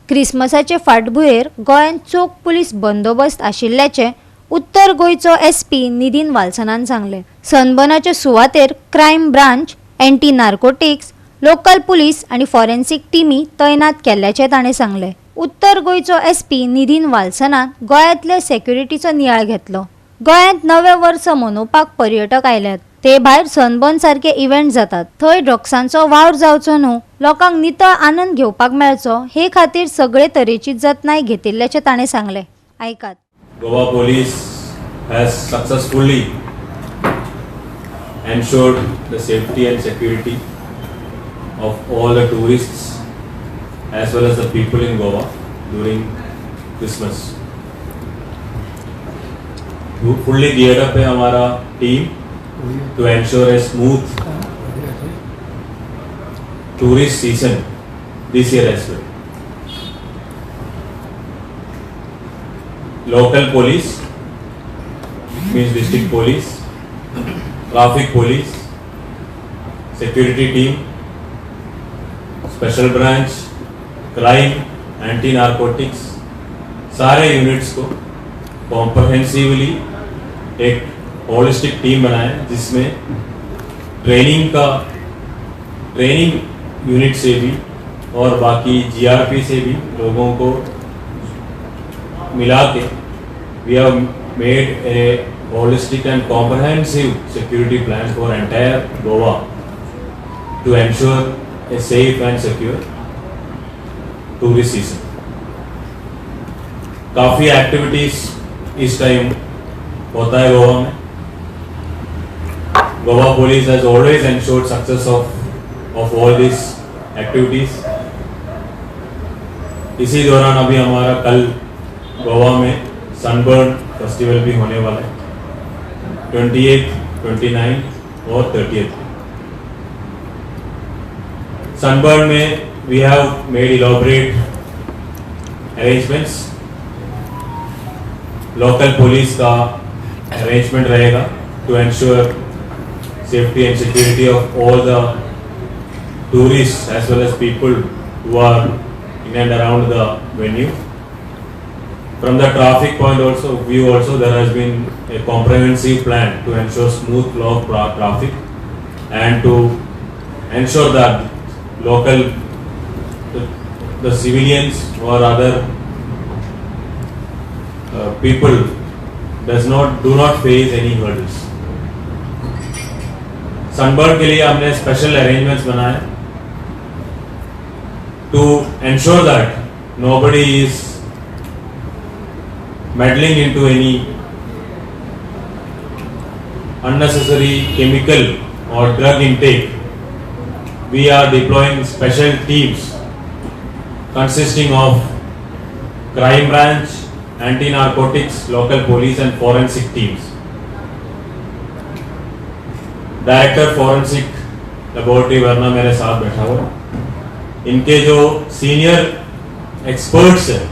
क्रिसमसाचे फाटभुंयेर गोंयांत चोख पुलीस बंदोबस्त आशिल्ल्याचे उत्तर गोंयचो एसपी नितीन वाल्सनान सांगले। सनबर्नाचे सुवातेर crime branch, anti narcotics, local police आनी फॉरेन्सिक टीमी तैनात केल्ल्याचे ताणें सांगले। उत्तर गोंयचो एसपी नितीन वाल्सनान गोंयांतल्या सेक्युरिटीचो नियाळ घेतलो। गोंयांत नवे वर्स मनोवपाक पर्यटक आयल्यात। ते भायर सनबर्न सारखे इव्हेंट जातात। थंय ड्रग्सांचो वावर जावचो न्हू, लोकांक नितळ आनंद घेवपाक मेळचो हे खातीर सगळे तरेची जतनाय घेतिल्ल्याचे ताणें सांगले। आयकात। Goa police has successfully ensured the safety and security of all the tourists as well as the people in Goa during Christmas. Fully geared up है हमारा team to ensure a smooth tourist season this year as well. Local police means district police, traffic police, security team, special branch, crime, anti-narcotics, सारे units को comprehensively एक holistic team बनाए जिसमें training unit से भी और बाकी जीआरपी से भी लोगों को मिला के we have made a holistic and comprehensive security plan for entire Goa to ensure a safe and secure tourist season. काफ़ी एक्टिविटीज इस टाइम होता है गोवा में। Goa police has always ensured success of all these activities. इसी दौरान अभी हमारा कल गोवा में सनबर्न फेस्टिवल भी होने वाला है 28, 29 और 30। सनबर्न में we have made elaborate arrangements. Local police का अरेंजमेंट रहेगा to ensure safety and security of all the tourists as well as people who are in and around the venue. From the traffic point view also there has been a comprehensive plan to ensure smooth flow of traffic and to ensure that the civilians or other people do not face any hurdles. Sunburn के लिए हमने special arrangements बनाए to ensure that nobody is meddling into any unnecessary chemical or drug intake. We are deploying special teams consisting of crime branch, anti-narcotics, local police and forensic teams. Director forensic laboratory वर्ना मेरे साथ बैठा हुआ। इनके जो senior experts हैं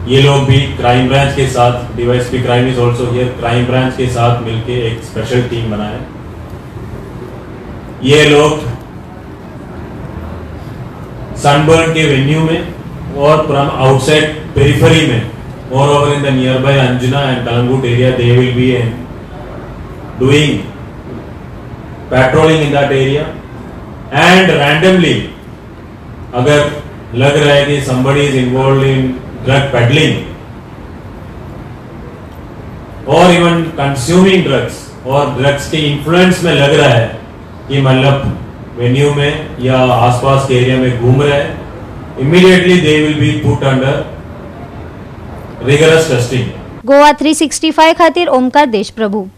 ये लोग भी क्राइम ब्रांच के साथ, DYSP crime is also here, crime branch के साथ मिलके एक स्पेशल टीम बनाए। ये लोग सनबर्न के वेन्यू में और फ्रॉम आउटसाइड पेरिफेरी में more over in the near by Anjuna and Calangute area they will be doing patrolling in that area and randomly अगर लग रहा है कि somebody is involved in drug peddling or even consuming drugs और drugs के influence में लग रहा है कि मतलब वेन्यू में या आसपास के एरिया में घूम रहा है, immediately they will be put under rigorous testing. Goa 365 खातीर ओमकार देशप्रभू।